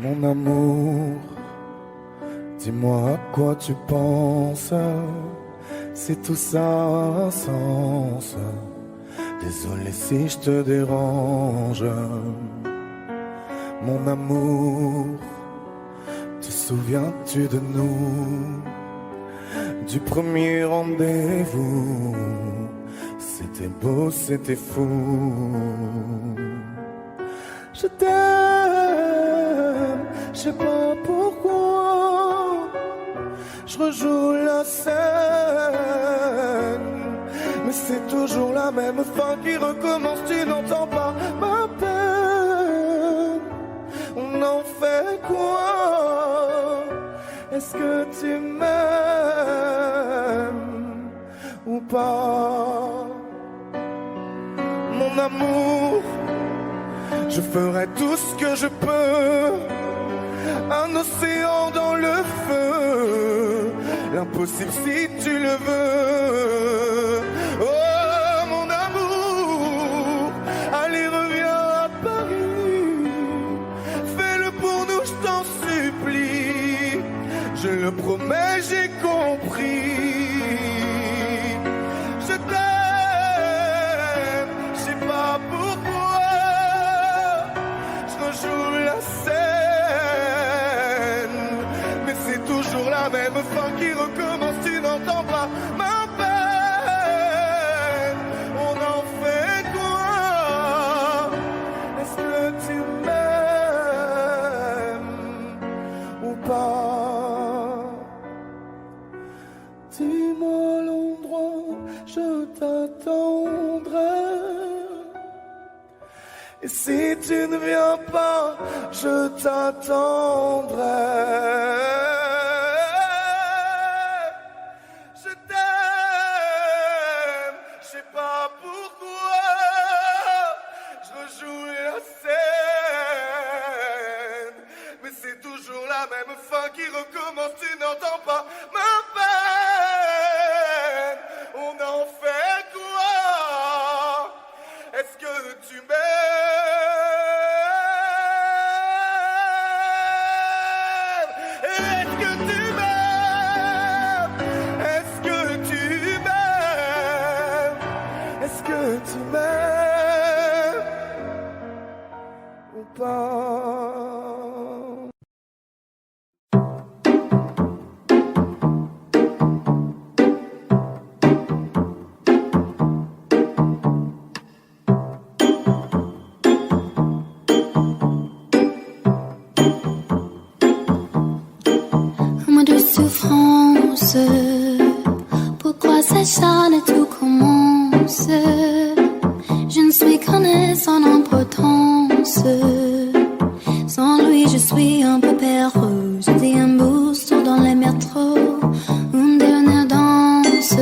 Mon amour, dis-moi à quoi tu penses, si tout ça a un sens. Désolé si je te dérange. Mon amour, te souviens-tu de nous, du premier rendez-vous? C'était beau, c'était fou. Je t'aime, je sais pas pourquoi. Je rejoue la scène, mais c'est toujours la même fin qui recommence. Tu n'entends pas ma peine. On en fait quoi? Est-ce que tu m'aimes ou pas? Mon amour, je ferai tout ce que je peux. Un océan dans le feu, l'impossible si tu le veux. Oh mon amour, allez reviens à Paris. Fais-le pour nous, je t'en supplie. Je le promets, j'ai compris. Je t'aime, je sais pas pourquoi. Je rejoue la scène, mais c'est toujours la même fin qui recommence. Tu n'entends pas ma peine. On en fait quoi? Est-ce que tu m'aimes ou pas? Dis-moi l'endroit, je t'attendrai. Et si tu ne viens pas, je t'attendrai. Je t'aime, je sais pas pourquoi. Je rejoue la scène, mais c'est toujours la même fin qui recommence. Tu n'entends pas ma peine. On en fait quoi? Est-ce que tu m'aimes? Est-ce que tu m'aimes? Est-ce que tu m'aimes? Est-ce que tu m'aimes ou pas? Souffrance, pourquoi s'acharne tout commence? Je ne suis qu'un nez sans importance. Sans lui je suis un peu perdu. Je dis un boost dans les métros, une dernière danse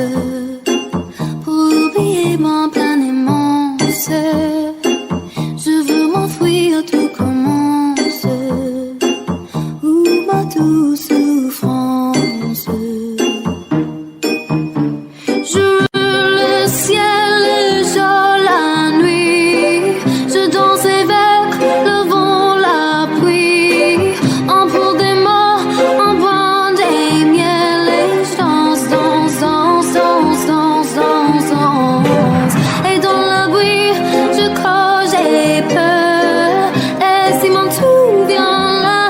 pour oublier mon plein immense. Je veux m'enfuir, tout commence. Où ma douce souffrance. Je veux le ciel, le jour, la nuit. Je danse avec le vent, la pluie. En pour des morts, en bois des miels. Et je danse, danse, danse, danse, danse, danse, danse. Et dans le bruit, je cours, j'ai peur. Et si mon tout vient là,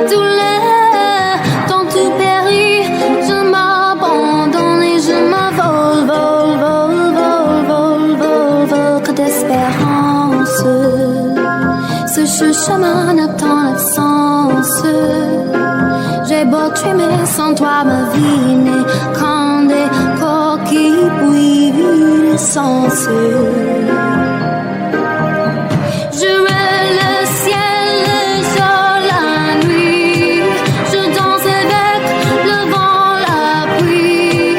tout l'air, dans tout périt, je m'abandonne et je m'envole, vole, vole, vole, vole, vole, vole, que d'espérance. Ce chemin n'attend l'absence. J'ai beau trimer sans toi, ma vie n'est qu'un décor qui bouille l'essence. Je veux le ciel, le jour, la nuit. Je danse avec le vent, la pluie.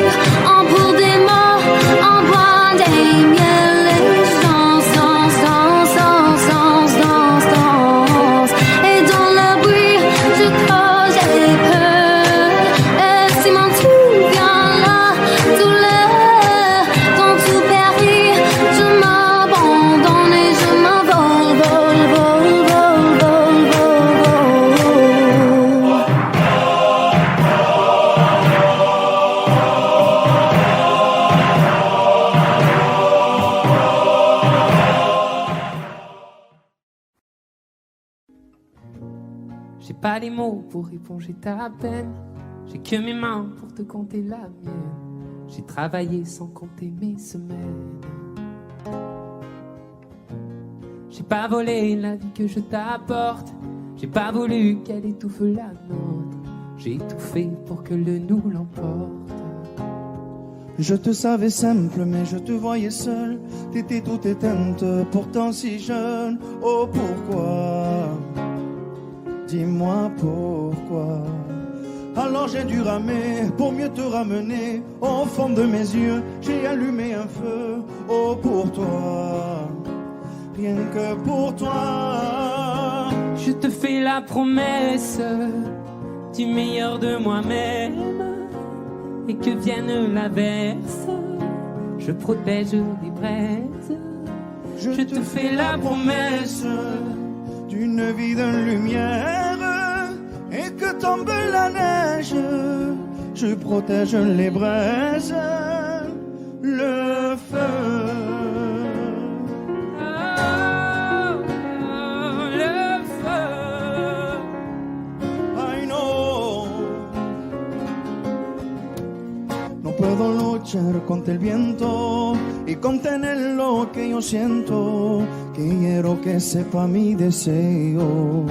En pour des morts, en bois des miels. Et je danse, danse, danse, danse, danse, danse, danse. Et dans le bruit, je cours, j'ai peur. Et si mon tout vient là, tout l'air, dans tout périt, je m'en pas les mots pour éponger ta peine. J'ai que mes mains pour te compter la mienne. J'ai travaillé sans compter mes semaines. J'ai pas volé la vie que je t'apporte. J'ai pas voulu qu'elle étouffe la nôtre. J'ai tout fait pour que le nous l'emporte. Je te savais simple, mais je te voyais seule. T'étais toute éteinte, pourtant si jeune. Oh pourquoi? Dis-moi pourquoi. Alors j'ai dû ramer pour mieux te ramener. Au fond de mes yeux, j'ai allumé un feu. Oh pour toi, rien que pour toi. Je te fais la promesse du meilleur de moi-même. Et que vienne l'averse, je protège les braises. Je te fais la promesse d'une vie de lumière. Et que tombe la neige, je protège les braises, le feu. Le feu. I know. No puedo luchar contra el viento y contener lo que yo siento. Quiero que sepa mi deseo.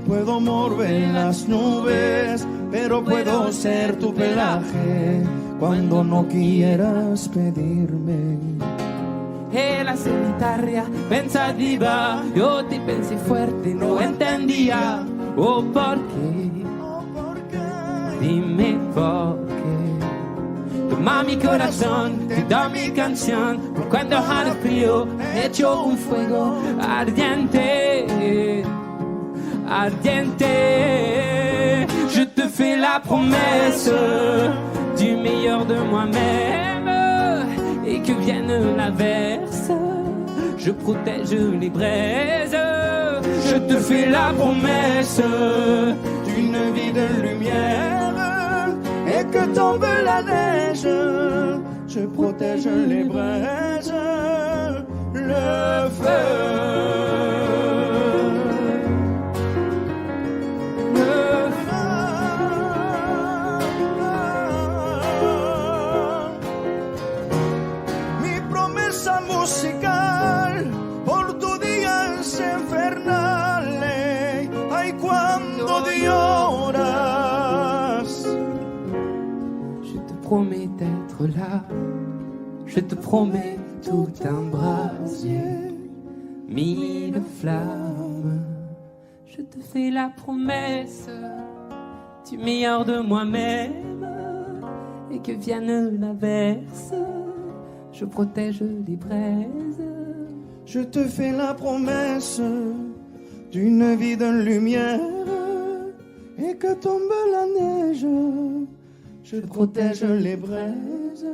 Puedo mover las nubes, pero puedo ser tu pelaje cuando no quieras pedirme. E la solitaria pensativa, yo te pensé fuerte, no entendía. Oh, ¿por qué? Dime por qué. Toma mi corazón, te da mi canción. Cuando al frío he hecho un fuego ardiente. Ardiente, je te fais la promesse du meilleur de moi-même. Et que vienne l'averse, je protège les braises. Je te fais la promesse d'une vie de lumière. Et que tombe la neige, je protège les braises, le feu. Musical por tu días infernales, ay cuando lloras. Je te promets d'être là, je te promets tout un brasier, mille flammes. Je te fais la promesse du meilleur de moi-même et que vienne l'averse. Je protège les braises. Je te fais la promesse d'une vie de lumière. Et que tombe la neige, je protège les braises,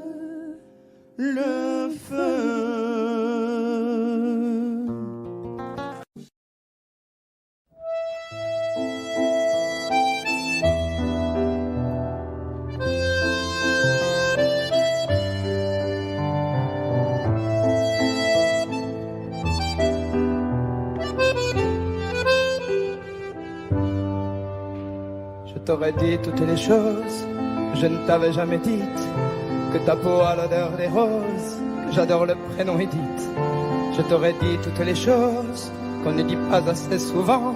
le feu. Je t'aurais dit toutes les choses que je ne t'avais jamais dites, que ta peau a l'odeur des roses, que j'adore le prénom Edith. Je t'aurais dit toutes les choses qu'on ne dit pas assez souvent,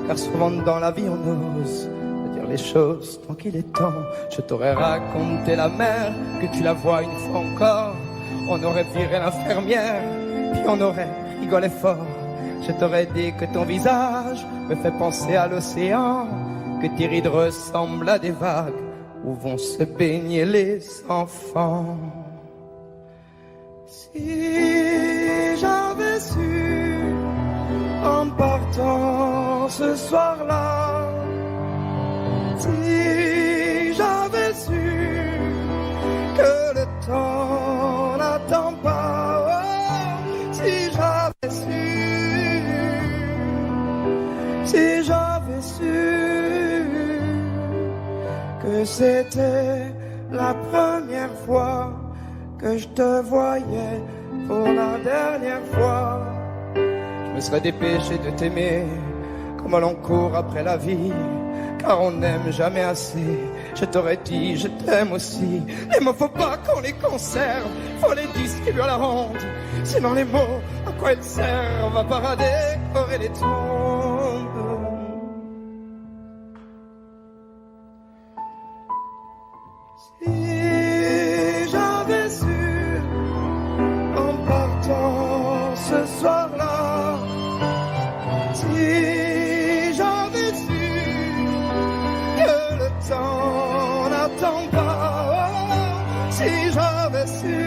car souvent dans la vie on ose dire les choses tant qu'il est temps. Je t'aurais raconté la mer, que tu la vois une fois encore. On aurait viré l'infirmière, puis on aurait rigolé fort. Je t'aurais dit que ton visage me fait penser à l'océan, que tes rides ressemblent à des vagues où vont se baigner les enfants. Si j'avais su en partant ce soir-là, si j'avais su que le temps n'attend pas, oh, si j'avais su que c'était la première fois que je te voyais pour la dernière fois, je me serais dépêché de t'aimer comme l'on court après la vie, car on n'aime jamais assez. Je t'aurais dit je t'aime aussi. Les mots faut pas qu'on les conserve, faut les distribuer à la ronde. Sinon les mots, à quoi ils servent? À part à décorer les tombes. Si j'avais su en partant ce soir-là, si j'avais su que le temps n'attend pas, si j'avais su,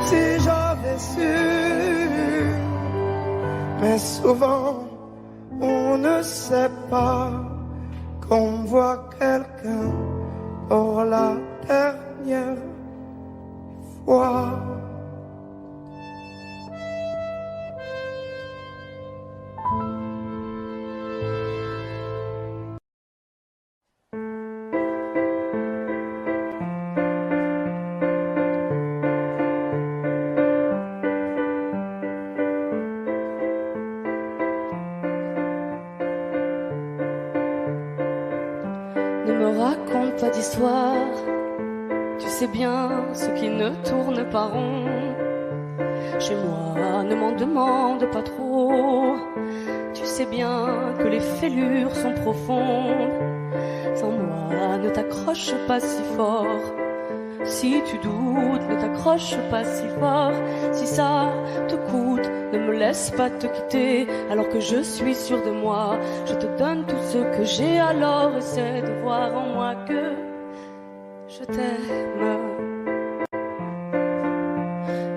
si j'avais su, mais souvent on ne sait pas qu'on voit quelqu'un pour la dernière fois. Ne me raconte pas d'histoire, tu sais bien ce qui ne tourne pas rond. Chez moi, ne m'en demande pas trop, tu sais bien que les fêlures sont profondes. Sans moi, ne t'accroche pas si fort. Si tu doutes, ne t'accroche pas si fort. Si ça te coûte, ne me laisse pas te quitter. Alors que je suis sûre de moi, je te donne tout ce que j'ai. Alors essaie de voir en moi que je t'aime.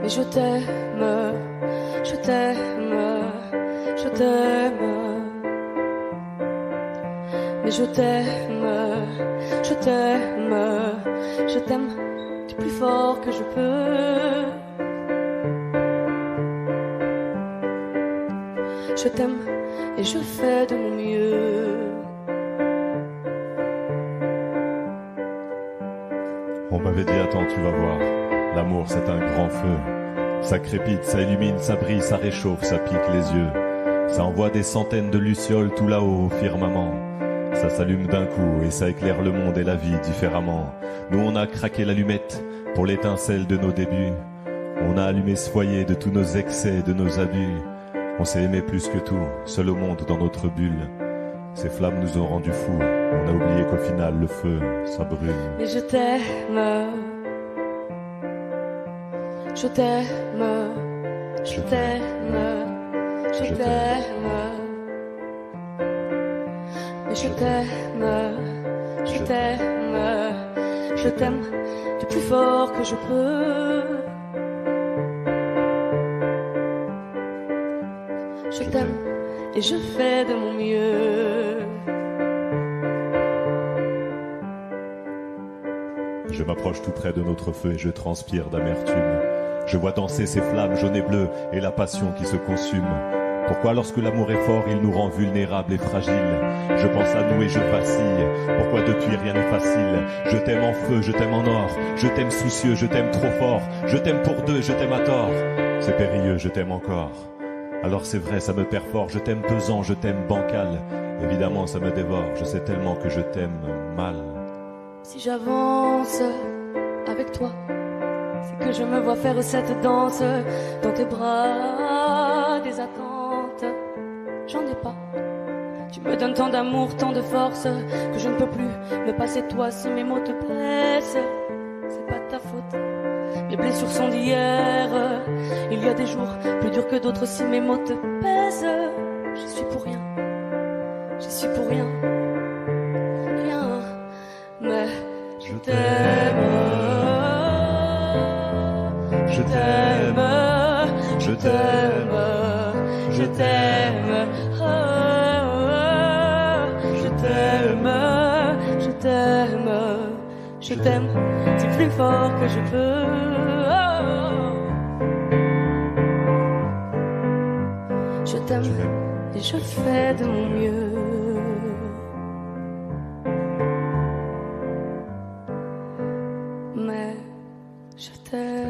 Mais je t'aime, je t'aime, je t'aime. Mais je t'aime, je t'aime, je t'aime du plus fort que je peux. Je t'aime et je fais de mon mieux. On m'avait dit attends, tu vas voir, l'amour c'est un grand feu. Ça crépite, ça illumine, ça brille, ça réchauffe, ça pique les yeux. Ça envoie des centaines de lucioles tout là-haut au firmament. Ça s'allume d'un coup et ça éclaire le monde et la vie différemment. Nous on a craqué l'allumette pour l'étincelle de nos débuts. On a allumé ce foyer de tous nos excès, de nos abus. On s'est aimé plus que tout, seul au monde dans notre bulle. Ces flammes nous ont rendus fous. On a oublié qu'au final le feu, ça brûle. Mais je t'aime, je t'aime, je t'aime, je t'aime. Mais je t'aime, je t'aime, je t'aime du plus fort que je peux. Je t'aime et je fais de mon mieux. Je m'approche tout près de notre feu et je transpire d'amertume. Je vois danser ces flammes jaunes et bleues et la passion qui se consume. Pourquoi lorsque l'amour est fort, il nous rend vulnérables et fragiles? Je pense à nous et je vacille. Pourquoi depuis rien n'est facile? Je t'aime en feu, je t'aime en or. Je t'aime soucieux, je t'aime trop fort. Je t'aime pour deux, je t'aime à tort. C'est périlleux, je t'aime encore. Alors c'est vrai, ça me perd fort. Je t'aime pesant, je t'aime bancal. Évidemment, ça me dévore. Je sais tellement que je t'aime mal. Si j'avance avec toi, c'est que je me vois faire cette danse dans tes bras, des attentes. J'en ai pas. Tu me donnes tant d'amour, tant de force que je ne peux plus me passer de toi. Si mes mots te blessent, c'est pas de ta faute. Mes blessures sont d'hier. Il y a des jours plus durs que d'autres. Si mes mots te pèsent, je suis pour rien. Je suis pour rien. Rien. Mais je t'aime. Je t'aime. Je t'aime. Je t'aime. Je t'aime. Je t'aime. Je t'aime du plus fort que je peux. Je t'aime et je fais de mon mieux. Mais je t'aime.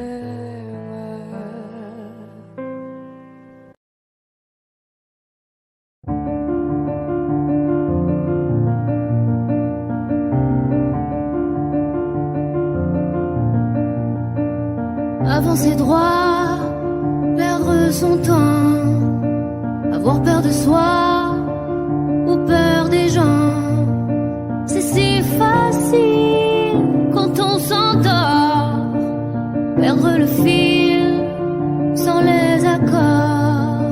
ses droits, perdre son temps, avoir peur de soi ou peur des gens. C'est si facile quand on s'endort, perdre le fil sans les accords.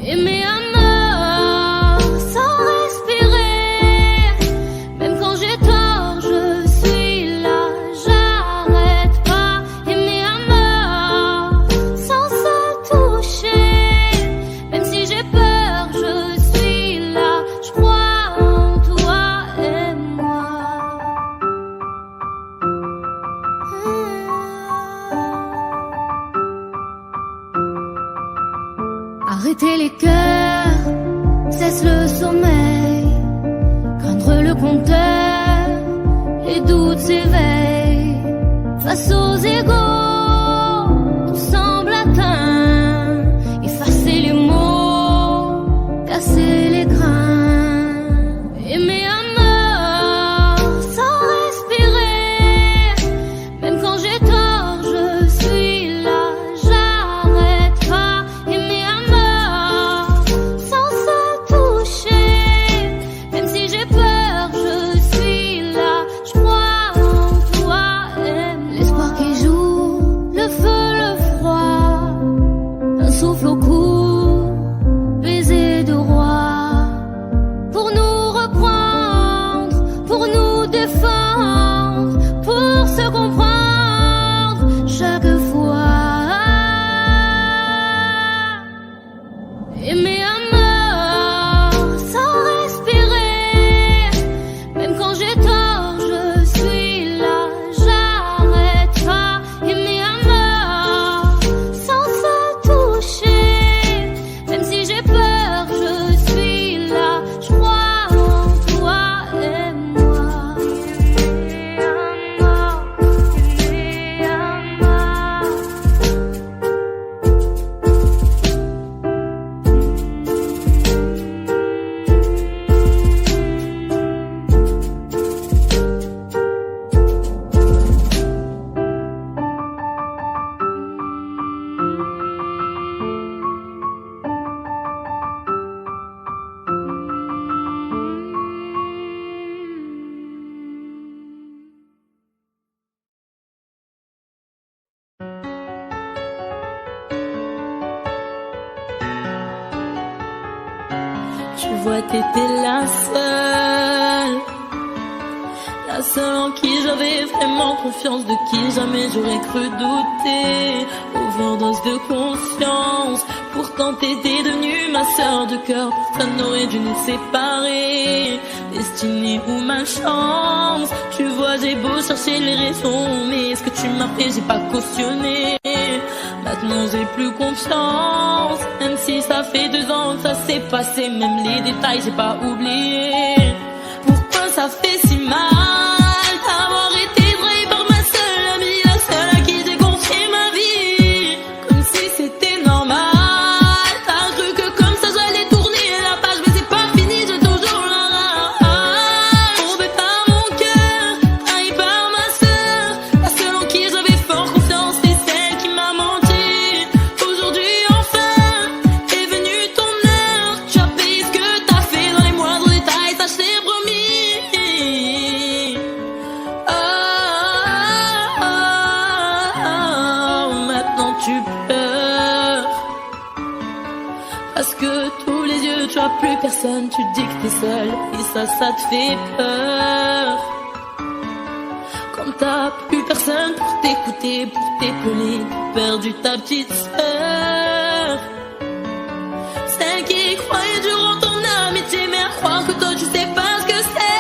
Aimer à mort sans respirer, même quand j'ai tort, je suis là, j'arrête pas. Aimer à mort sans se toucher, même si j'ai peur, je suis là, je crois en toi et moi. Arrêter les cœurs, cesse le sommeil, craindre le compteur, les doutes s'éveillent. Face aux égaux, tout semble atteint, effacer les mots, casser les grains. Aimer à mort sans respirer, même quand j'ai tort, je suis là, j'arrête pas. Aimer à mort sans se toucher, même si j'ai peur, je suis là, je crois en toi et l'espoir qui joue, le feu, le froid, un souffle au cou, baiser de roi, pour nous reprendre, pour nous défendre, pour se comprendre chaque fois. Aimer à mort sans respirer, même quand j'ai tort, je suis là, j'arrête pas. Aimer à mort sans se toucher, même si j'ai peur, je suis là, je crois en toi et moi. Aimer à mort, aimer à mort. Tu vois, t'étais la seule en qui j'avais vraiment confiance, de qui jamais j'aurais cru douter. Overdose de conscience, pourtant t'étais devenue ma sœur de cœur. Personne n'aurait dû nous séparer, destinée ou malchance. Tu vois, j'ai beau chercher les raisons, mais ce que tu m'as fait, j'ai pas cautionné. Maintenant j'ai plus confiance, même si ça fait 2 ans que ça s'est passé. Même les détails j'ai pas oublié. Pourquoi ça fait si mal d'avoir été trahi par ma seule amie, la seule à qui j'ai confié ma vie, comme si c'était normal. T'as cru que comme ça j'allais tourner la page, mais c'est pas fini, j'ai toujours la rage. Tombé par mon cœur, trahi par ma seule, la seule en qui j'avais fort confiance, c'est celle qui m'a menti. Aujourd'hui enfin est venue ton heure, tu as payé ce que t'as fait dans les moindres détails, ça je t'ai promis. Maintenant tu pleures parce que tous les yeux tu as plus personne, tu dis que t'es seule et ça te fait peur. Quand t'as plus personne pour t'écouter, pour t'épauler, t'as perdu ta petite sœur, celle qui croyait dur en ton amitié, mais à croire que toi tu sais pas ce que c'est,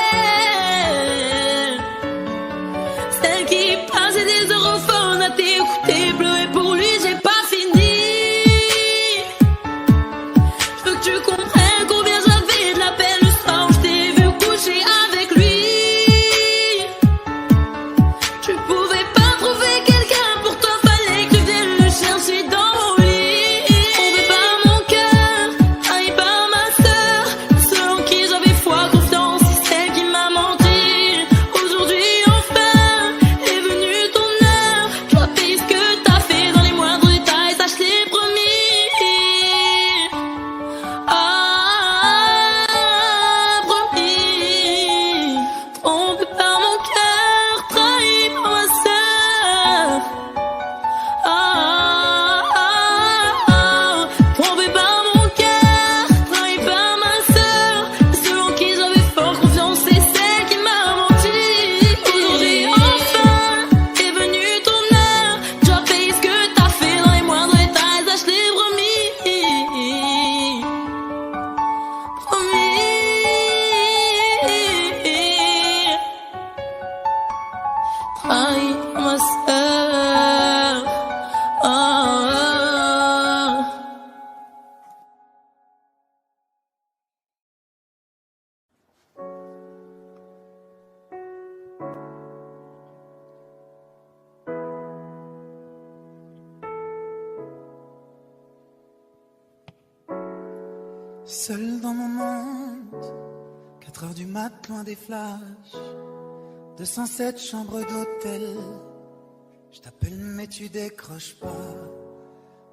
celle qui passait des heures au phone à t'écouter pleurer pour lui. J'ai pas fini, je veux que tu comprennes combien j'avais de la peine le soir où je t'ai vu coucher avec lui. Tu pouvais pas trouver quelqu'un, pour toi fallait que tu viennes le chercher dans Seul dans mon monde, 4 heures du mat, loin des flashs, 207 chambres d'hôtel. Je t'appelle mais tu décroches pas.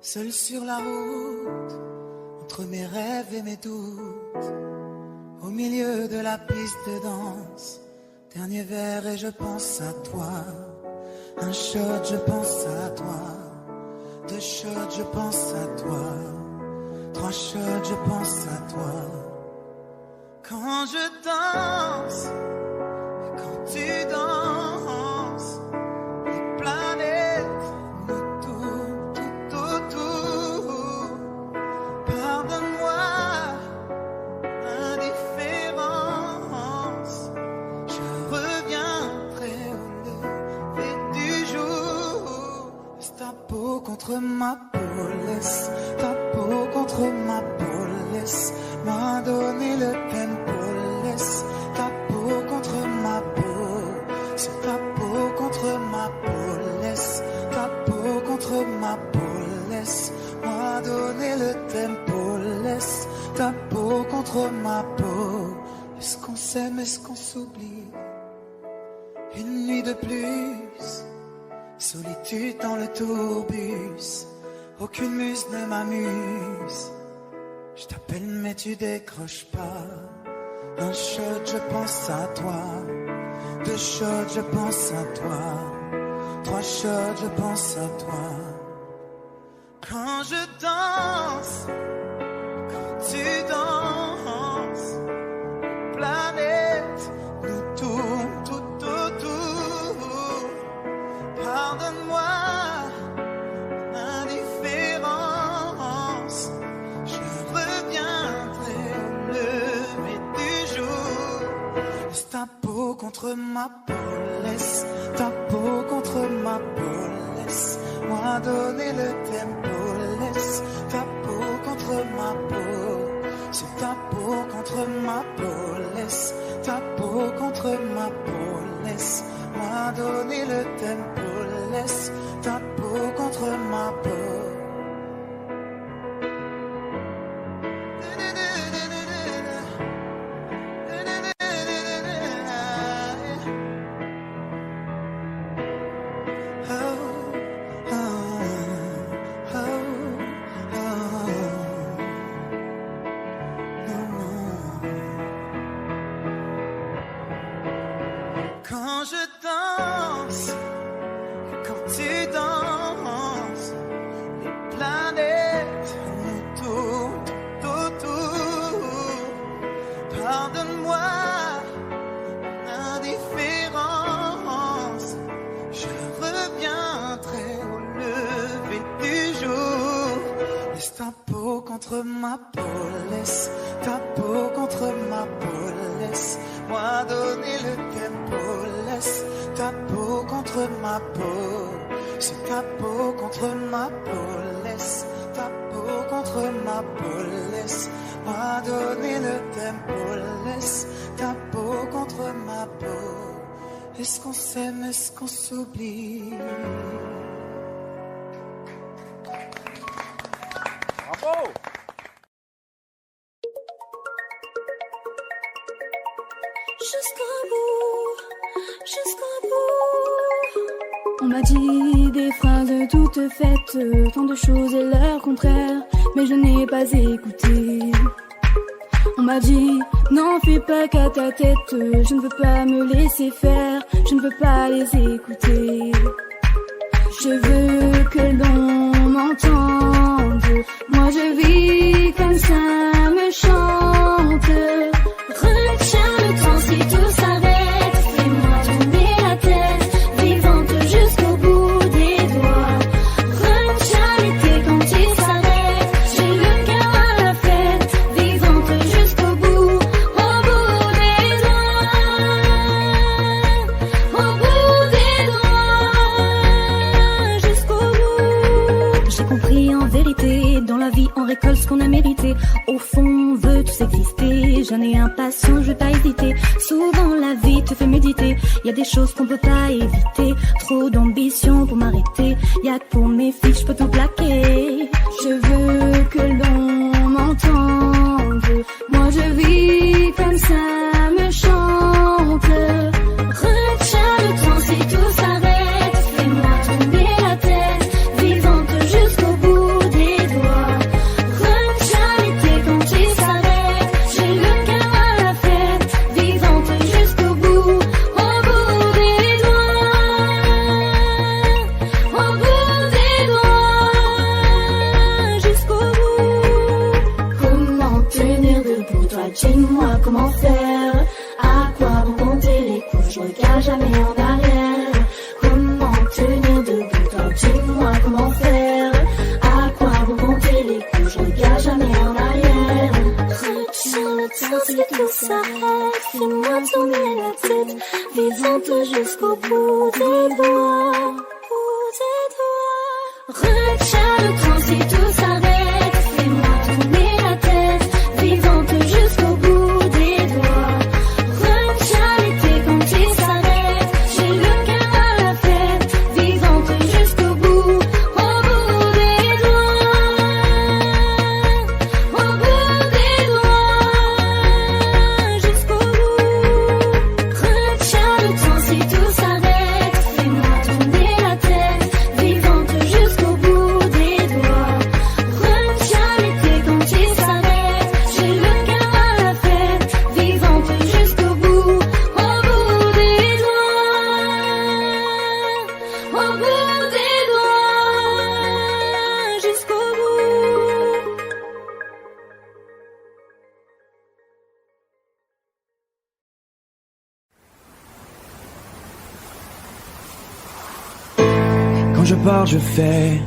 Seul sur la route, entre mes rêves et mes doutes, au milieu de la piste de danse, dernier verre et je pense à toi. Un shot, je pense à toi. 2 shots, je pense à toi. 3 shots, je pense à toi. Quand je danse, et quand tu danses, les planètes nous tournent tout autour. Pardonne-moi l'indifférence, je reviendrai au lever du jour. Laisse ta peau contre ma peau, laisse ta peau contre ma peau, laisse-moi donner le tempo, laisse ta peau contre ma peau, c'est ta peau contre ma peau, laisse ta peau contre ma peau, laisse-moi donner le tempo, laisse ta peau contre ma peau. Est-ce qu'on s'aime, est-ce qu'on s'oublie? Une nuit de plus, solitude dans le tourbus, aucune muse ne m'amuse. Je t'appelle mais tu décroches pas. Un shot, je pense à toi. 2 shots, je pense à toi. 3 shots, je pense à toi. Quand je danse, quand tu danses, les planètes nous tournent tout autour. Pardonne-moi l'indifférence, je reviendrai au lever du jour. Laisse ta peau contre ma peau, laisse ta peau contre ma peau, laisse-moi donner le tempo, laisse ta peau contre ma peau, c'est ta peau contre ma peau, laisse ta peau contre ma peau, laisse-moi donner le tempo, laisse ta peau contre ma peau. Quand je danse, quand tu danses, les planètes nous tournent autour. Pardonne-moi l'indifférence, je reviendrai au lever du jour. Laisse ta peau contre ma peau, laisse ta peau contre ma peau, laisse-moi donner le tempo, laisse ta peau contre ma peau, c'est ta peau contre ma peau, laisse ta peau contre ma peau, laisse-moi donner le tempo, laisse ta peau contre ma peau. Est-ce qu'on s'aime, est-ce qu'on s'oublie? Bravo! Jusqu'au bout, jusqu'au bout. On m'a dit des phrases toutes faites, tant de choses et leur contraire, mais je n'ai pas écouté. On m'a dit, n'en fais pas qu'à ta tête, je ne veux pas me laisser faire, je ne veux pas les écouter. Je veux que l'on m'entende, moi je vis comme ça me chante. Retiens le temps si tout s'arrête, fais-moi tourner la tête, vivante jusqu'au bout des doigts. Retiens l'été quand il s'arrête, j'ai le cœur à la fête, vivante jusqu'au bout des doigts. Au bout des doigts, jusqu'au bout. J'ai compris en vérité, dans la vie on récolte ce qu'on a mérité. Au fond on veut tous exister, jeune et impatient, je vais pas hésiter. Souvent la vie te fait méditer, y a des choses qu'on peut pas éviter. Trop d'ambition pour m'arrêter, y'a que pour mes filles je peux tout plaquer. Je veux que l'on m'entende, vivante jusqu'au bout des doigts. Retiens le temps si tout s'arrête, fais-moi tourner la tête, vivante jusqu'au bout des doigts. Retiens l'été quand il s'arrête, j'ai le cœur à la fête, vivante jusqu'au bout, au bout des doigts, au bout des doigts, jusqu'au bout. Retiens le temps si tout s'arrête, fais-moi tourner la tête, vivante jusqu'au bout des doigts. Retiens l'été quand il s'arrête, j'ai le cœur à la fête, vivante jusqu'au bout, au bout des doigts, au bout des doigts, jusqu'au bout. Quand je parle, je fais.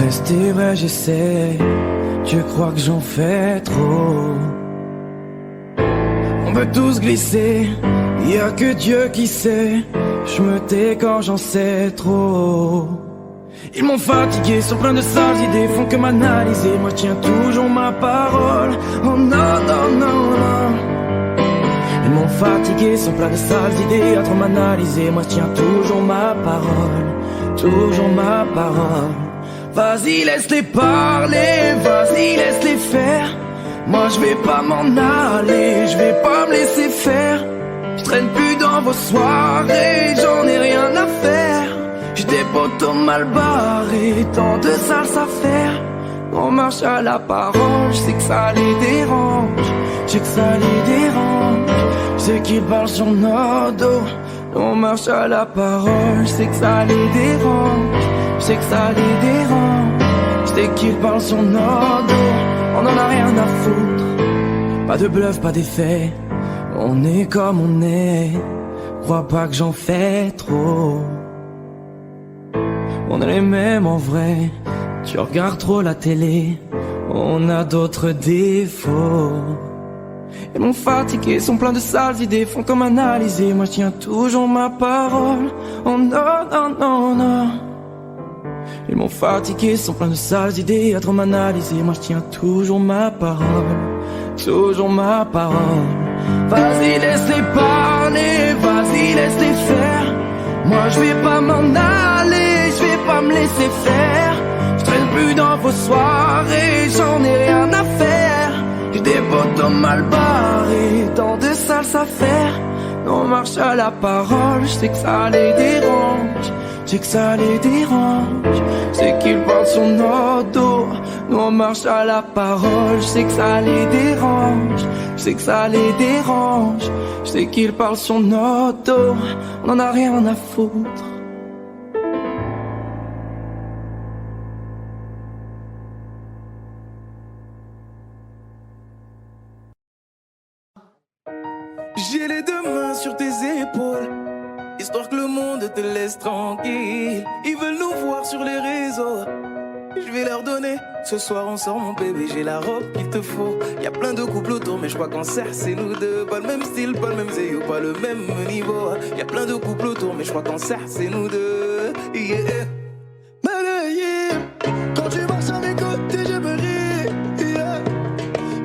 Rester vrai, j'essaie. Tu crois que j'en fais trop? On veut tous glisser. Y a que Dieu qui sait. Je me tais quand j'en sais trop. Ils m'ont fatigué, sont pleins de sales idées, font que m'analyser. Moi, je tiens toujours ma parole. Oh non, non, non, non. Ils m'ont fatigué, sont pleins de sales idées, à trop m'analyser. Moi, je tiens toujours ma parole. Toujours ma parole. Vas-y, laisse-les parler, vas-y, laisse-les faire. Moi je vais pas m'en aller, je vais pas me laisser faire. Je traîne plus dans vos soirées, j'en ai rien à faire. J'ai des potos mal barrés, tant de sales affaires. On marche à la parole, je sais que ça les dérange, je sais que ça les dérange. Je sais qu'ils parlent sur nos dos. On marche à la parole, je sais que ça les dérange, je sais que ça les dérange. Je sais qu'ils parlent sur nos dos, on en a rien à foutre. Pas de bluff, pas d'effet, on est comme on est. Crois pas que j'en fais trop. On est les mêmes en vrai, tu regardes trop la télé. On a d'autres défauts. Ils m'ont fatigué, sont pleins de sales idées, font comme analyser. Moi je tiens toujours ma parole. Oh non, non, non, non. Ils m'ont fatigué, sont pleins de sales idées, à trop m'analyser. Moi je tiens toujours ma parole. Toujours ma parole. Vas-y, laisse-les parler, vas-y, laisse-les faire. Moi je vais pas m'en aller, je vais pas me laisser faire. Je traîne plus dans vos soirées, j'en ai rien à faire. J'ai des potos mal barrés, tant de sales affaires. On marche à la parole, je sais que ça les dérange, je sais que ça les dérange. Je sais qu'ils parlent sur nos dos. Nous on marche à la parole, je sais que ça les dérange, je sais que ça les dérange. Je sais qu'ils parlent sur nos dos, on en a rien à foutre. J'ai les deux mains sur tes épaules, histoire que le monde te laisse tranquille. Ils veulent nous voir sur les réseaux, je vais leur donner. Ce soir on sort mon bébé, j'ai la robe qu'il te faut. Y'a plein de couples autour mais je crois qu'en cercle c'est nous deux. Pas le même style, pas le même zéyo, pas le même niveau. Y'a plein de couples autour mais je crois qu'en cercle c'est nous deux. Yeah. Medellín, quand tu marches à mes côtés je me ris. Yeah.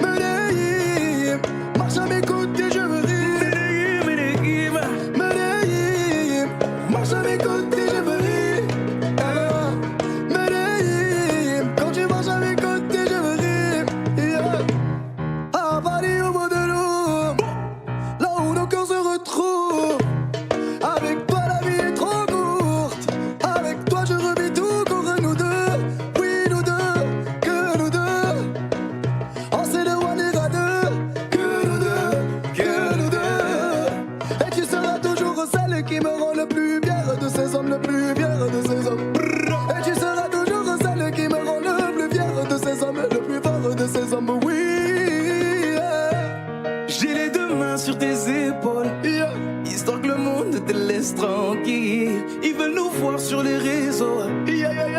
Medellín, marche à mes côtés je me ris. Medellín, marche à mes côtés je me ris. Medellín, quand tu marches à mes côtés je me ris. Yeah. À Paris au bout de l'eau, là où nos cœurs se retrouvent. Avec toi la vie est trop courte, avec toi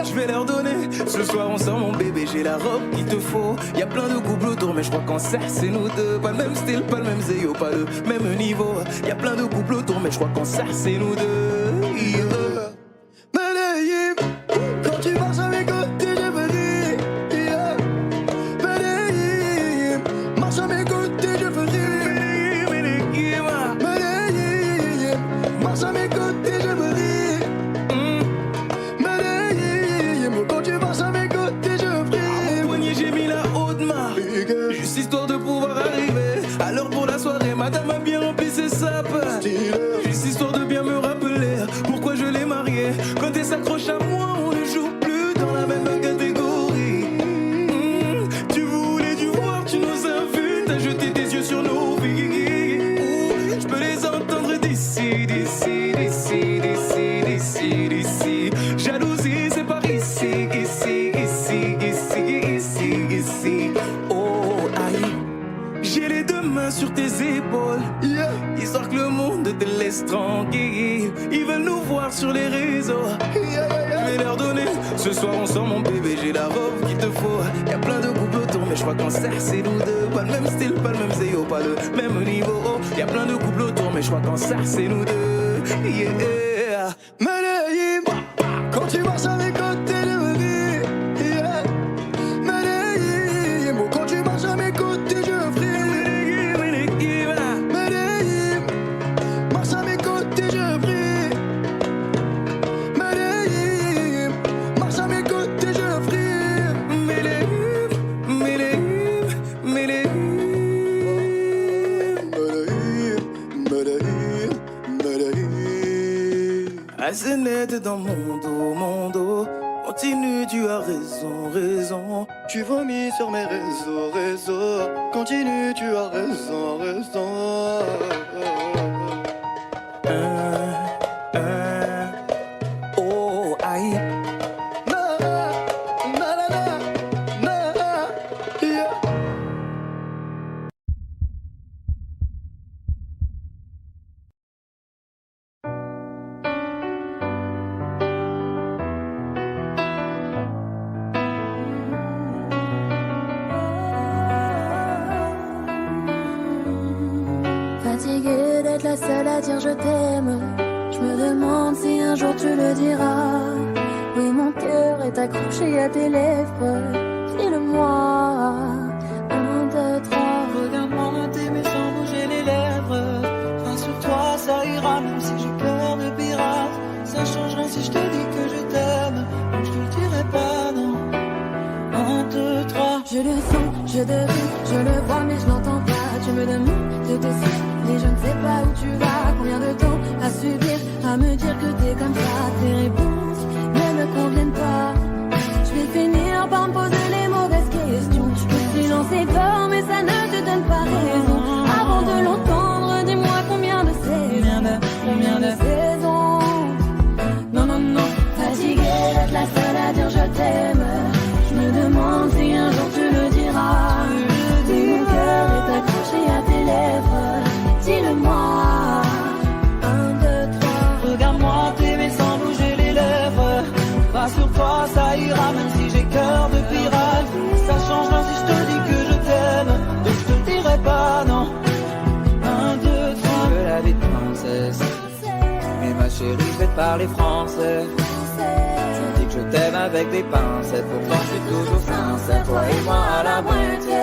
Je vais leur donner. Ce soir on sort mon bébé, j'ai la robe qu'il te faut. Y'a plein de couples autour, mais je crois qu'en cercle c'est nous deux. Pas le même style, pas le même zéyo, pas le même niveau. Y'a plein de couples autour, mais je crois qu'en cercle c'est nous deux. Yeah. Medellín, quand tu marches à mes côtés, je veux rire. Yeah. Medellín, marche à mes côtés, je veux rire. Medellín, marche à mes côtés, je veux rire. Medellín, quand tu marches à mes côtés, je veux rire. Au poignet j'ai mis la haute main, juste histoire de pouvoir arriver. Alors pour la soirée, madame a bien rempli ses sapins. Juste histoire de bien me rappeler pourquoi je l'ai mariée. Quand elle s'accroche à moi, on ne joue plus dans la même catégorie. Tu voulais du voir, tu nous as vus, t'as jeté tes yeux sur nos vies. Je peux les entendre d'ici, d'ici, d'ici, d'ici, d'ici, d'ici. Jalousie, c'est par ici, ici, ici, ici, ici, ici. Oh, aïe. J'ai les deux mains sur tes épaules, yeah. Histoire que le monde te laisse tranquille. Ils veulent nous voir sur les réseaux, yeah. Je vais leur donner. Ce soir on sort mon bébé, j'ai la robe qu'il te faut. Y'a plein de couples autour, mais je crois qu'en cercle c'est nous deux. Pas le même style, pas le même zéyo, pas le même niveau. Y'a plein de couples autour, mais je crois qu'en cercle c'est nous deux. Yeah. Medellín, quand tu marches à mes côtés, je veux rire. Yeah. Medellín, quand tu marches à mes côtés, je veux rire. Medellín, marche à mes côtés, je prie. Medellín, marche à mes côtés, je prie. Medellín, Medellín, Medellín. Medellín, Medellín. Assez net dans mon dos. Continue, tu as raison, raison. Tu vomis sur mes réseaux. Continue, tu as raison. Oh, aïe. Na, yeah. Fatiguée d'être la seule à dire je t'aime. Je me demande si un jour tu le diras. Oui, mon cœur est accroché à tes lèvres. Dis-le-moi. 1, 2, 3. Regarde-moi t'aimer sans bouger les lèvres. Enfin, sur toi ça ira, même si j'ai cœur de pirate. Ça changera si je te dis que je t'aime. Donc je te le dirai pas, non. 1, 2, 3. Je le sens, je devine, je le vois mais je n'entends pas. Tu me demandes de te suivre, mais je ne sais pas où tu vas. Combien de temps à subir, à me dire que t'es comme ça. Tes réponses ne me conviennent pas. Je vais finir par me poser les mauvaises questions. Je peux silencer fort mais ça ne te donne pas raison. Avant de l'entendre, dis-moi combien de saisons. Combien de saisons. Non, non, non. Fatiguée d'être la seule à dire je t'aime. Je me demande si un jour tu le diras. Si mon cœur est accroché à tes lèvres, dis-le-moi. 1, 2, 3. Regarde-moi t'aimer sans bouger les lèvres. Rassure-toi, ça ira, même si j'ai cœur de pirate. Ça changera si je te dis que je t'aime. Donc je te le dirai pas, non. 1, 2, 3. Je veux la vie de princesse. Mais ma chérie, je vais te parler français. Tu me dis que je t'aime avec des pincettes. Pourtant, je suis toujours sincère. Toi et moi à la moitié.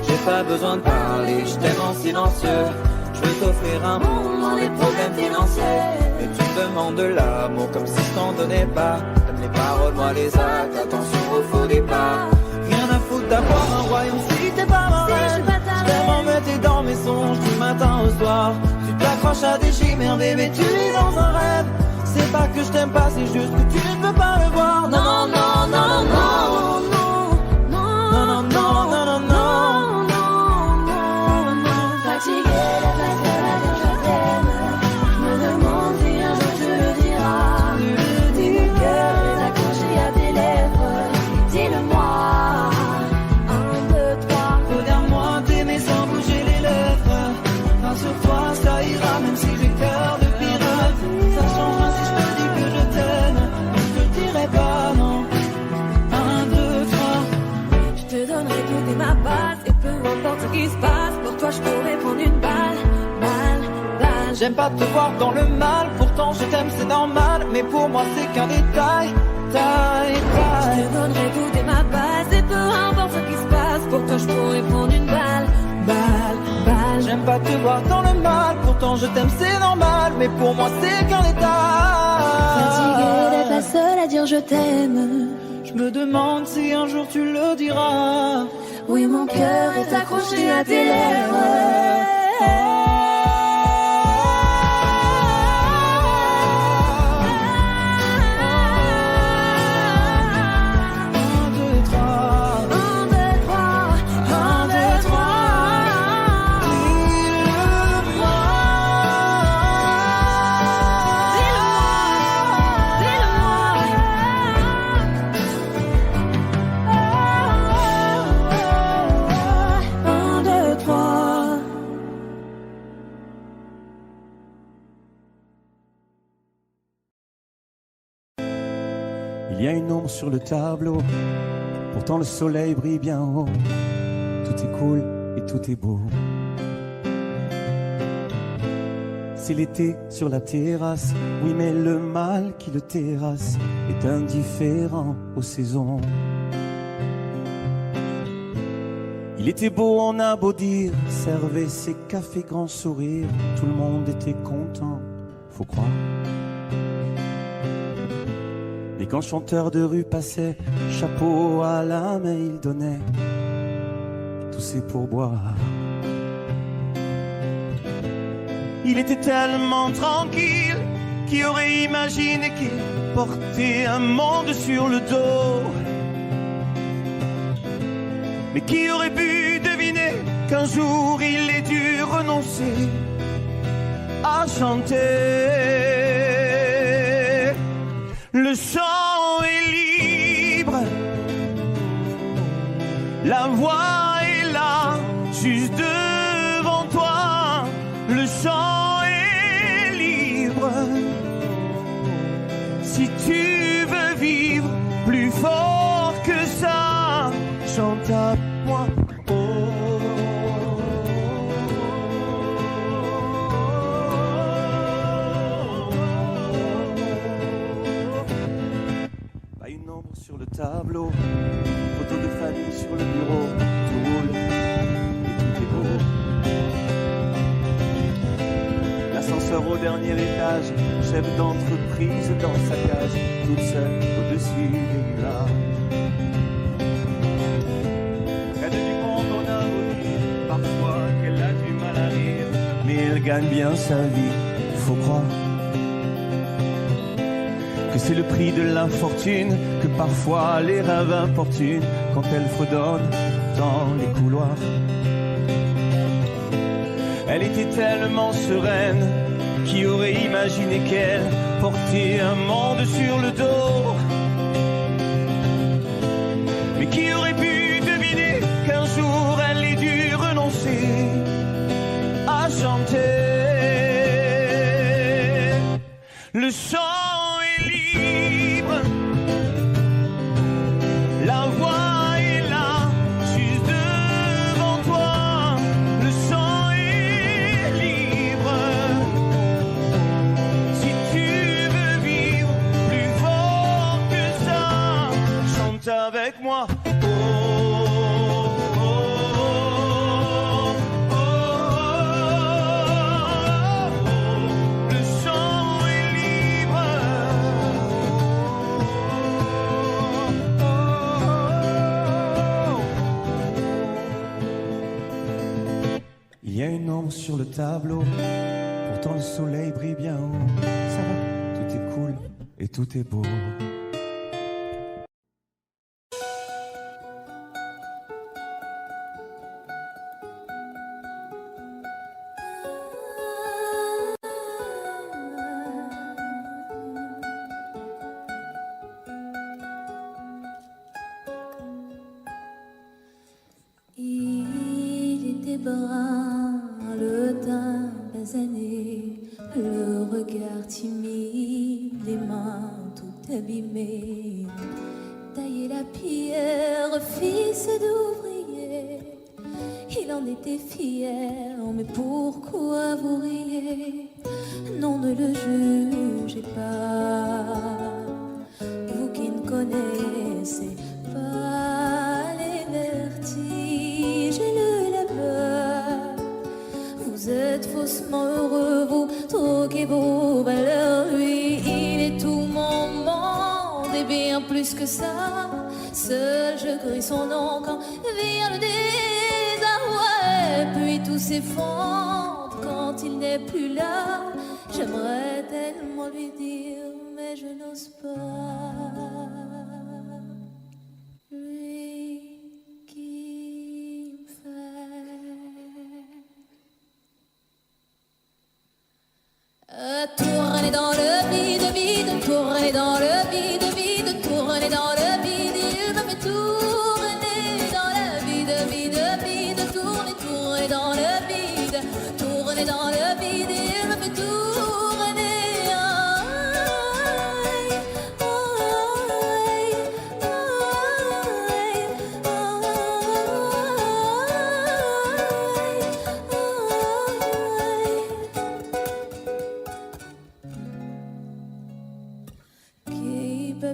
J'ai pas besoin de parler, je t'aime en silencieux. Je veux t'offrir un monde dans les problèmes financiers. Et tu me demandes de l'amour comme si je t'en donnais pas. Donne les paroles, moi les actes, attention au faux départ. Rien à foutre d'avoir un royaume si t'es pas ma reine. Je t'aime en mettre dans mes songes du matin au soir. Tu t'accroches à des chimères, bébé, tu es dans un rêve. C'est pas que je t'aime pas, c'est juste que tu ne peux pas le voir. Non, non, non, non, non, non, non, non, non, non, non. Fatiguée d'être la seule à dire je t'aime. Je me demande si un jour tu le diras. Si mon cœur est accroché à tes lèvres, dis-le-moi. 1, 2, 3. Regarde-moi t'aimer sans bouger les lèvres. Rassure-toi, ça ira, même si j'ai cœur de pirate. Ça changera si je te dis que je t'aime. Je te J'aime pas te voir dans le mal, pourtant je t'aime c'est normal, mais pour moi c'est qu'un détail, taille. Je te donnerai tout dès ma base et peu importe ce qui se passe, pour toi je pourrais prendre une balle. J'aime pas te voir dans le mal, pourtant je t'aime c'est normal, mais pour moi c'est qu'un détail. Fatiguée d'être la seule à dire je t'aime. Je me demande si un jour tu le diras. Oui, mon cœur est accroché à tes lèvres. Il y a une ombre sur le tableau, pourtant le soleil brille bien haut. Tout est cool et tout est beau. C'est l'été sur la terrasse, oui mais le mal qui le terrasse est indifférent aux saisons. Il était beau, on a beau dire, servait ses cafés grand sourire, tout le monde était content, faut croire. Et quand chanteur de rue passait, chapeau à la main il donnait tous ses pourboires. Il était tellement tranquille, qui aurait imaginé qu'il portait un monde sur le dos. Mais qui aurait pu deviner qu'un jour il ait dû renoncer à chanter. Le chant est libre, la voix est là, juste devant toi. Le chant est libre, si tu veux vivre plus fort que ça, chante à moi. Sur le tableau, photo de famille sur le bureau, tout roule et tout est beau. L'ascenseur au dernier étage, chef d'entreprise dans sa cage, toute seule au-dessus des nuages. Près du monde on a beau dire parfois qu'elle a du mal à rire, mais elle gagne bien sa vie, faut croire que c'est le prix de l'infortune, que parfois les rêves importunent quand elle fredonne dans les couloirs. Elle était tellement sereine, qui aurait imaginé qu'elle portait un monde sur le dos. Mais qui aurait pu deviner qu'un jour elle ait dû renoncer à chanter. Le chant avec moi. Oh, oh, oh, oh, oh, le chant est libre. Il y a une ombre sur le tableau, pourtant le soleil brille bien haut. Ça va, tout est cool et tout est beau. Tailler la pierre, fils d'ouvrier, il en était fier, mais pourquoi vous riez? non, ne le jugez pas. Vous qui ne connaissez pas les vertiges et la peur, vous êtes faussement heureux, vous troquez vos valeurs. Lui, il est tout mon monde et bien plus que ça. Seul je crie son nom quand vient le désarroi. Et puis tout s'effondre quand il n'est plus là. J'aimerais tellement lui dire, mais je n'ose pas. Lui qui me fait tourner dans le vide, vide, tourner dans le vide, vide, tourner dans le vide. Il me fait tourner dans le vide, vide, vide, tourner, tourner dans le vide, tourner dans le vide. Il me fait tourner.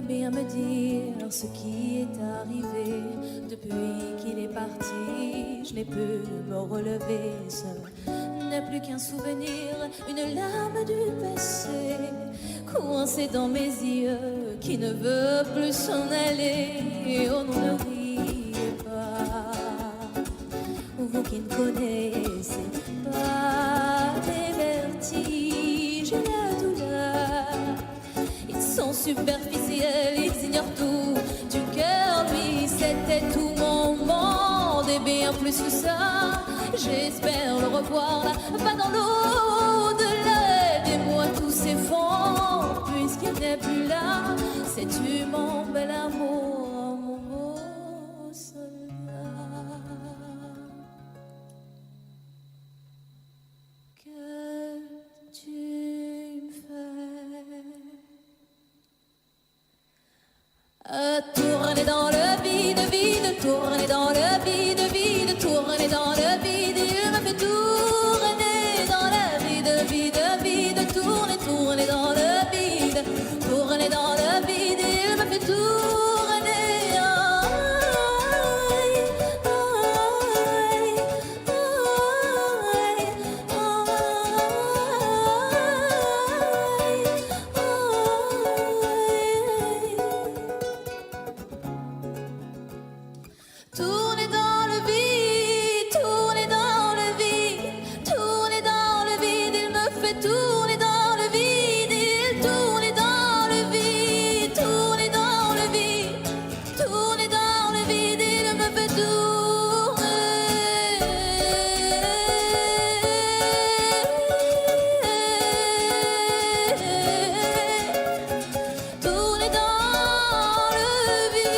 Bien me dire ce qui est arrivé depuis qu'il est parti. Je n'ai pu me relever seul, n'est plus qu'un souvenir, une larme du passé coincée dans mes yeux qui ne veut plus s'en aller. Oh non, ne riez pas, vous qui ne connaissez pas les vertiges et la douleur. Ils sont superficiels, ils ignorent tout du cœur. Lui, c'était tout mon monde et bien plus que ça. J'espère le revoir là, pas dans l'au-delà. Aidez-moi, tout s'effondre puisqu'il n'est plus là. Sais-tu mon bel amour, mon beau soldat, que tu me fais tourner dans le vide, vide, tourner dans le vide, vide, tourner dans le vide. Il me fait tourner dans le vide, vide, vide, tourner, tourner dans le vide, tourner dans le vide. Il me fait tourner. Tourner dans le vide, tourner dans le vide, tourner dans le vide. Il me fait tourner dans le vide, il tourne dans le vide, tourner dans le vide, tourner dans le vide. Il me fait tourner dans le vide.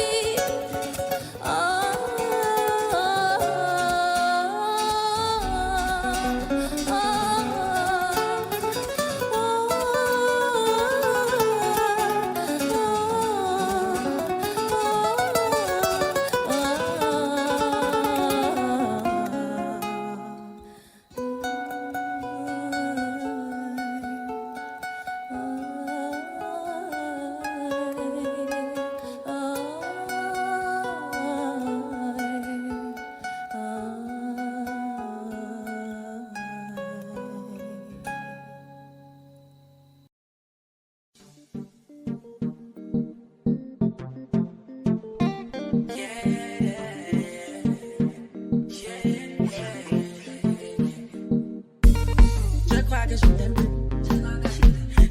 Je crois que je t'aime plus.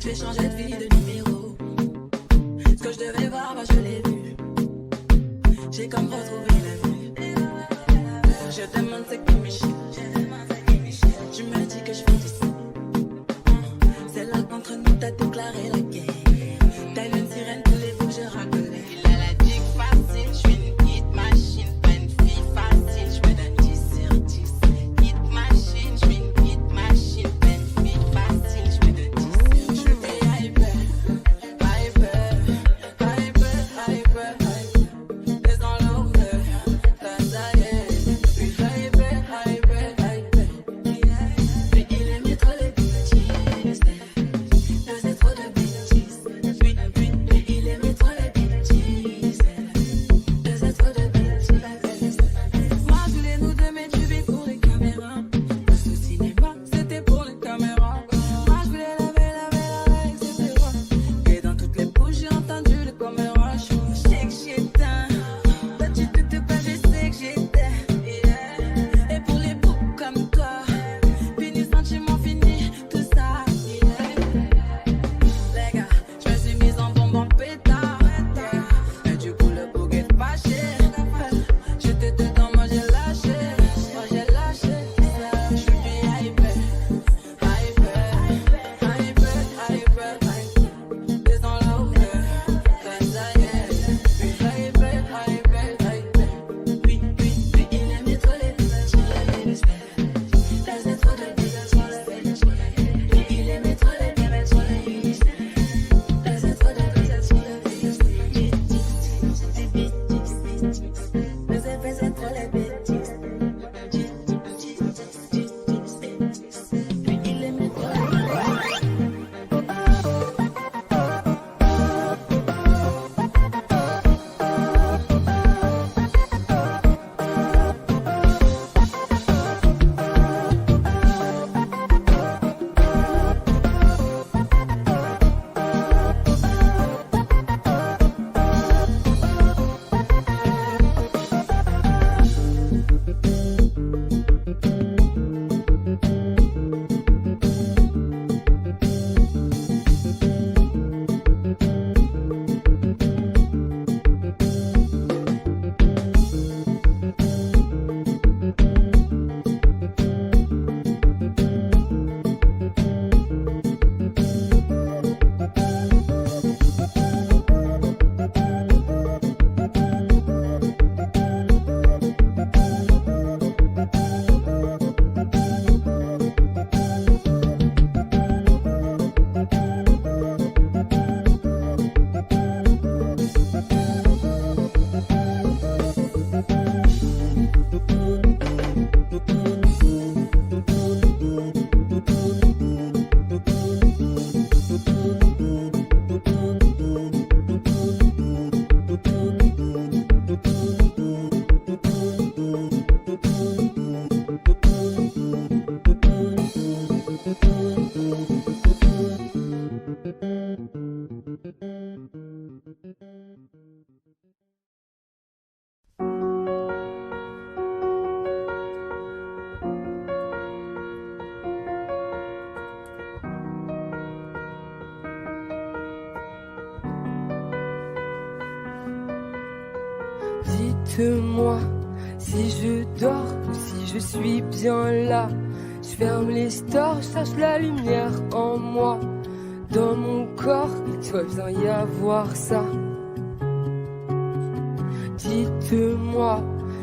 J'ai changé de vie, de numéro. Ce que je devais voir, moi je l'ai vu. J'ai comme retrouvé la vue. Je demande ce qui me chie. Tu me dis que je fais du sang. C'est là qu'entre nous t'as déclaré la guerre. Telle une sirène, tous les bouts je racolais. Il a la dick facile, je suis une hit machine. Pas une fille facile, je me donne 10 sur 10. Hit machine, je suis une hit machine. Pas une fille facile, je me donne 10 sur 10. Je fais hyper, hyper, hyper, hyper, hyper. Les enlevés, t'as ça y est. Puis hyper, hyper, hyper. Puis il aimait trop les bitches. Dites-moi si je dors ou si je suis bien là. Je ferme les stores, je cherche la lumière en moi. Dans mon corps, il doit bien y avoir ça. Dites-moi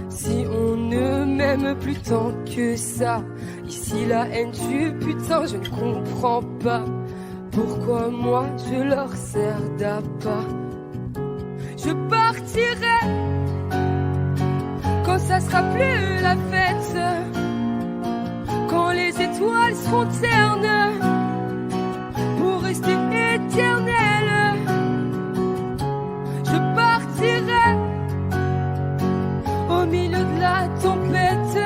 si on ne m'aime plus tant que ça. Ici la haine tue, putain, je ne comprends pas. Pourquoi moi je leur sers d'appât. Je partirai quand ça sera plus la fête, quand les étoiles seront ternes pour rester éternelles. Je partirai au milieu de la tempête.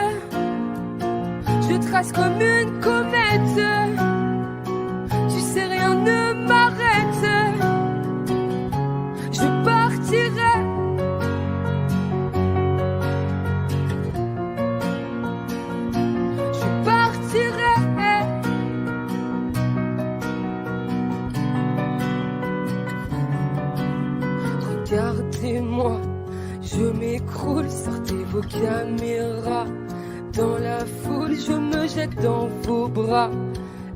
Je trace comme une comète. Tu sais, rien ne m'arrête. Je partirai. Regardez-moi, je m'écroule, sortez vos caméras. Dans la foule, je me jette dans vos bras.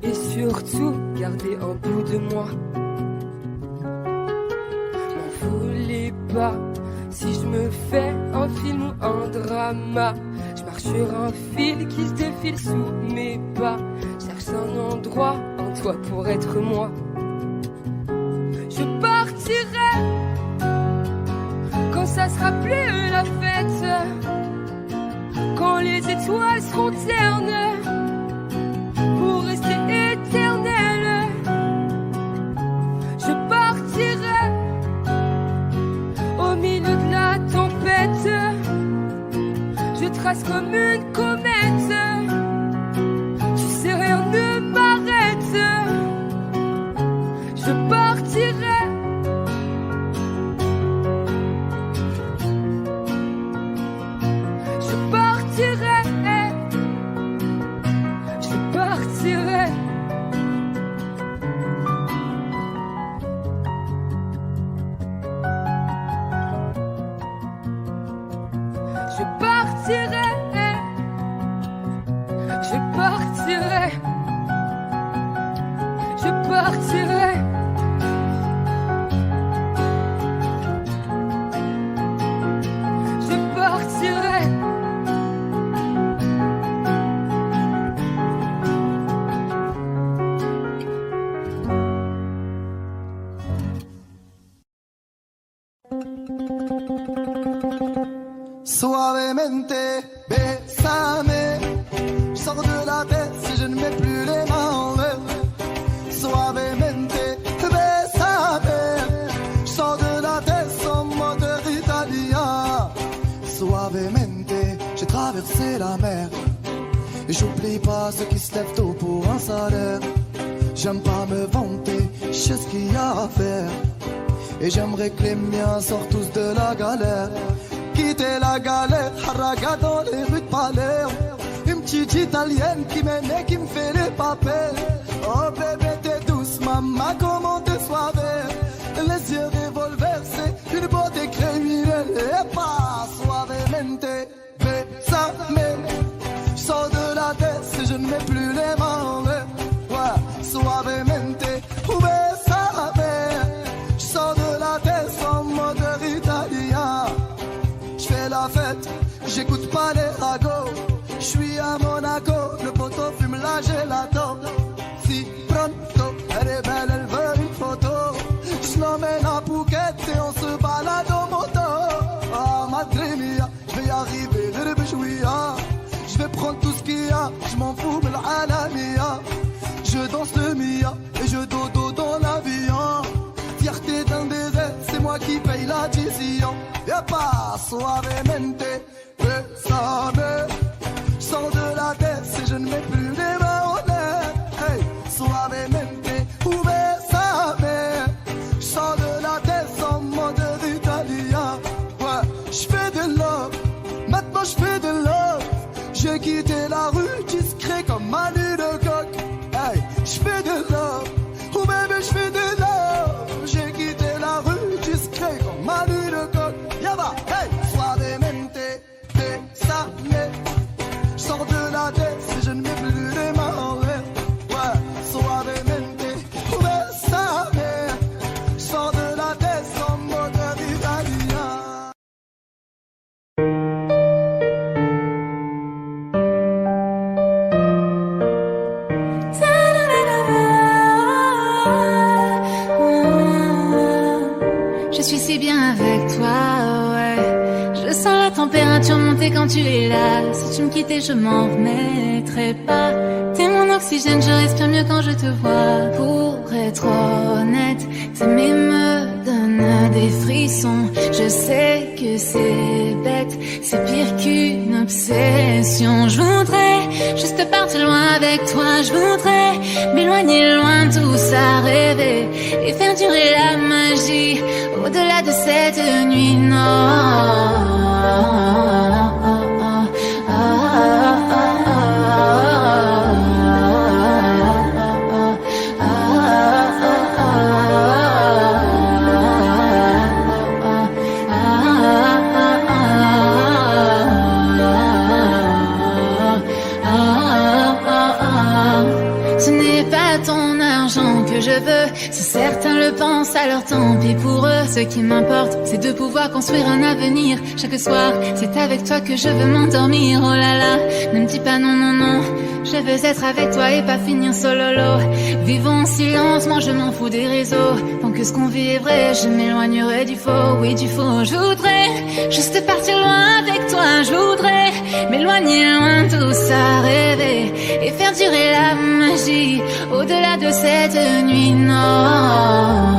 Et surtout, gardez un bout de moi. M'en voulez pas si je me fais un film ou un drama. Je marche sur un fil qui se défile sous mes pas. Cherche un endroit, un toit pour être moi. Je partirai quand ça sera plus la fête, quand les étoiles seront ternes pour rester éternelles. Je partirai au milieu de la tempête. Je trace comme une comète. Tu sais, rien ne m'arrête. Je partirai. Suavemente, bésame. Je sors de la tête si je ne mets plus les mains en l'air. Suavemente, bésame. Je sors de la tête en moteur italien. Suavemente, j'ai traversé la mer. Et j'oublie pas ceux qui se lèvent tôt pour un salaire. J'aime pas me vanter, je sais ce qu'il y a à faire. Et j'aimerais que les miens sortent tous de la galère. Quitter la galère, haraga dans les rues de Palerme. Une petite italienne qui m'aime et qui me fait les papels. Oh bébé t'es douce, maman comment t'es suave. Les yeux revolver, c'est une beauté criminelle. Et pas suavemente, bésame. Je sors de la tête si je ne mets plus les mains en l'air. Ouais, suavemente, bésame. Je sors de la tête en moteur italien. J'fais la fête, j'écoute pas les ragots. J'suis à Monaco, le poteau fume la gelato. Si pronto, elle est belle, elle veut une photo. J'l'emmène à Phuket et on se balade en moto. Ah madre mia, j'vais y arriver, j'vais prendre tout ce qu'il y a, j'm'en fous de l'alamia. Je danse le mia et je dodo dans l'avion. Fierté d'un désert, c'est moi qui paye l'addition. Y'a pas suavemente, bésame. J'sors de la tête si je ne mets plus les mains en l'air. Hey, suavemente, bésame. J'sors de la tête en mode température monter quand tu es là. Si tu me quittais, je m'en remettrais pas. T'es mon oxygène, je respire mieux quand je te vois. Pour être honnête, t'aimer me donne des frissons. Je sais que c'est bête, c'est pire qu'une obsession. Je voudrais juste partir loin avec toi. Je voudrais m'éloigner loin de tout ça, rêver et faire durer la magie au-delà de cette nuit. Non. Ce n'est pas ton argent que je veux, si certains le pensent, alors tant pis pour eux. Ce qui m'importe, c'est de pouvoir construire un avenir. Chaque soir, c'est avec toi que je veux m'endormir. Oh là là, ne me dis pas non, non, non. Je veux être avec toi et pas finir solo. Vivons en silence, moi je m'en fous des réseaux. Tant que ce qu'on vit est vrai, je m'éloignerai du faux, oui du faux. Je voudrais juste partir loin avec toi. Je voudrais m'éloigner loin de tout ça, rêver et faire durer la magie au-delà de cette nuit. Non.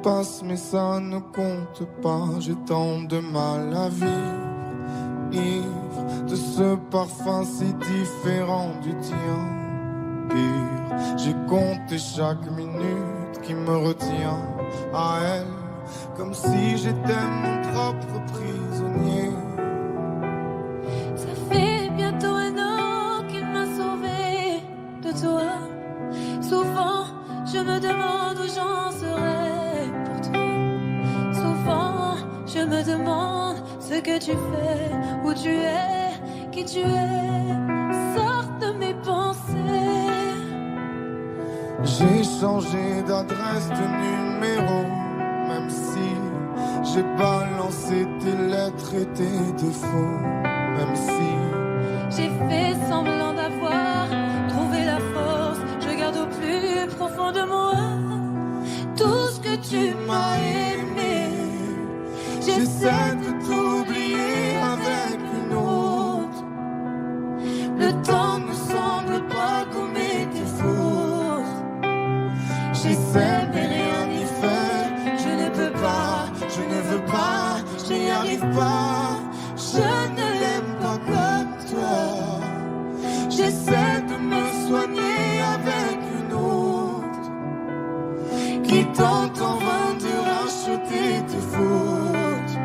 passe mais ça ne compte pas. J'ai tant de mal à vivre, ivre de ce parfum si différent du tien. Pire, j'ai compté chaque minute qui me retient à elle, comme si j'étais mon propre prisonnier. Ça fait bientôt 1 an qu'il m'a sauvé de toi. Souvent, je me demande où j'en serais pour toi. Souvent, je me demande ce que tu fais, où tu es, qui tu es. Sors de mes pensées. J'ai changé d'adresse, de numéro, même si j'ai balancé tes lettres et tes défauts. Même si j'ai fait semblant d'avoir trouvé la force, je garde au plus profond de moi tout ce que tu m'as aimé. J'essaie de t'oublier avec une autre. Le temps ne semble pas gommer tes fautes. J'essaie mais rien n'y fait. Je ne peux pas, je ne veux pas, je n'y arrive pas. Je ne l'aime pas comme toi. J'essaie de me soigner avec une autre qui tente en vain de racheter tes fautes.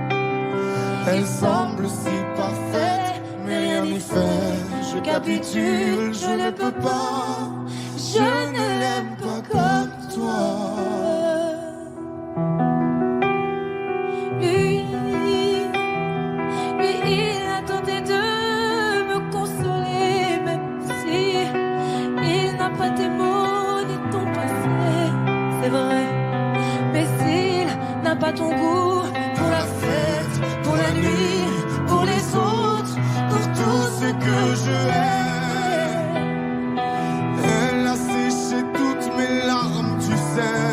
Elle semble si parfaite, mais rien n'y fait. Je capitule, je ne peux pas. Je ne l'aime pas comme toi. Il a tenté de me consoler, même si il n'a pas tes mots ni ton passé, c'est vrai. Mais s'il n'a pas ton goût pour la fête, pour la nuit, pour les autres, pour tout ce que je hais, elle a séché toutes mes larmes, tu sais.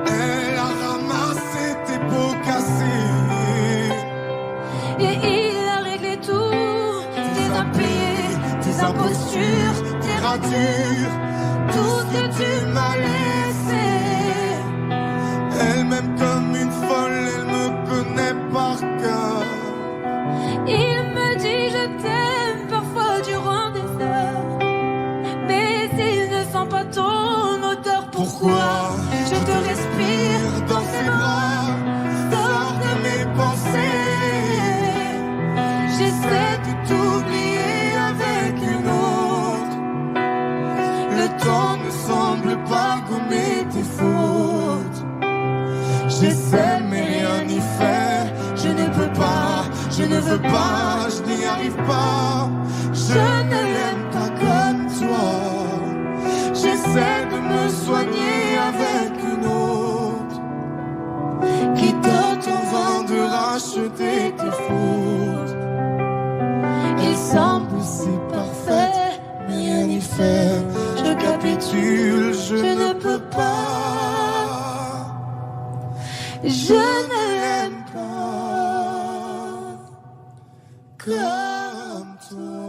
Elle a ramassé tes pots cassés. Et il a réglé tout, tes impayés, tes impostures, tes ratures, tout ce que tu m'as laissé. Elle m'aime comme une folle, elle me connaît par cœur. Il me dit je t'aime parfois durant des heures, mais il ne sent pas ton odeur. Pourquoi je te respire dans ses bras, sors de mes pensées. J'essaie de t'oublier avec une autre. Le temps ne semble pas gommer tes fautes. J'essaie mais rien n'y fait. Je ne peux pas, je ne veux pas, je n'y arrive pas. Je ne l'aime pas comme toi. J'essaie de me soigner avec une autre qui tente en vain de racheter tes fautes. Il semble si parfait, mais rien n'y fait. Je capitule, je ne peux pas. Je ne l'aime pas comme toi.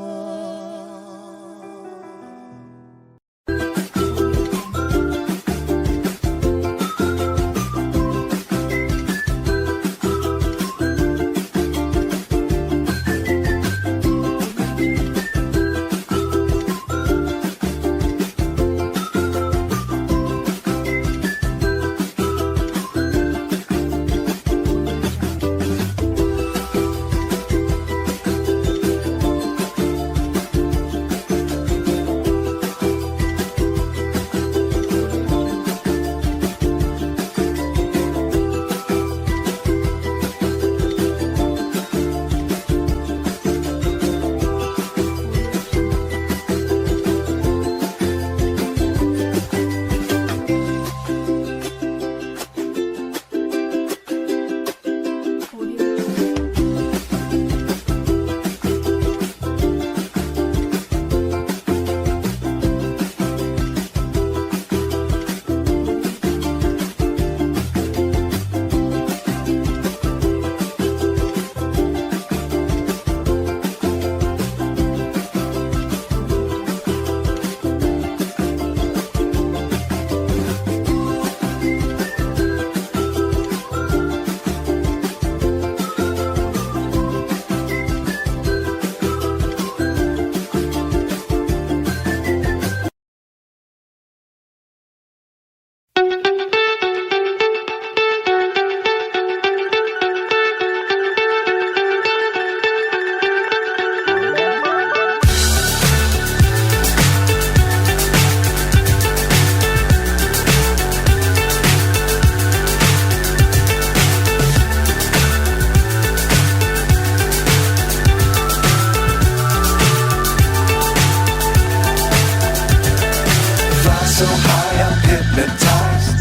so high I'm hypnotized.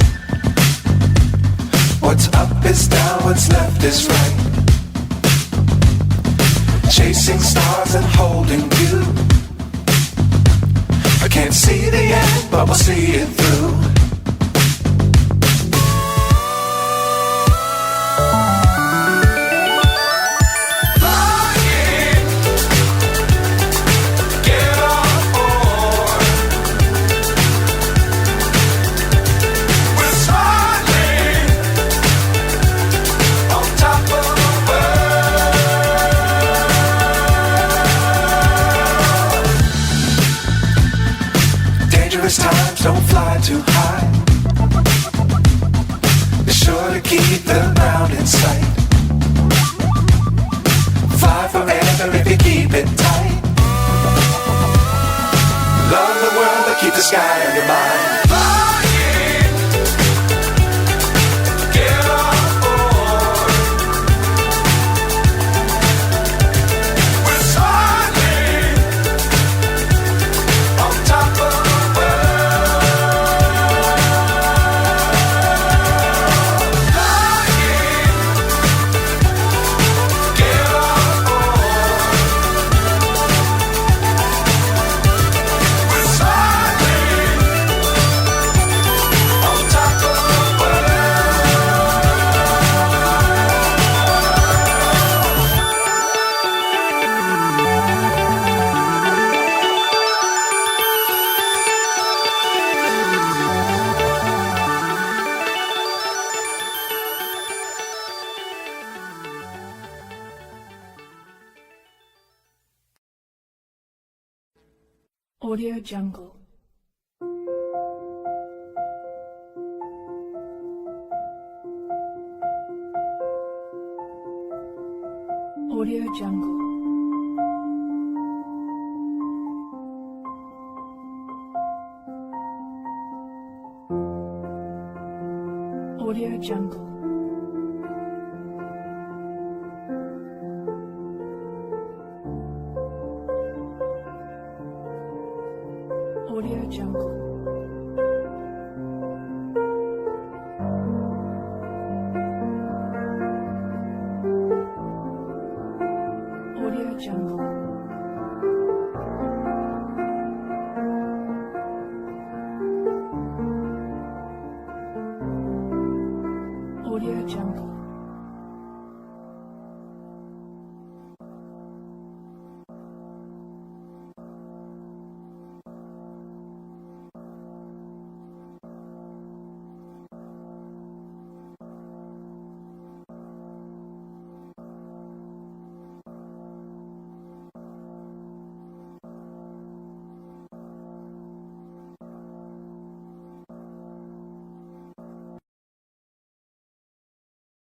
What's up is down, what's left is right. Chasing stars and holding you. I can't see the end, but we'll see it through. Times don't fly too high. Be sure to keep the ground in sight. Fly forever if you keep it tight. Love the world but keep the sky on your mind. Audio Jungle. Audio Jungle. Audio Jungle. Audio Jungle.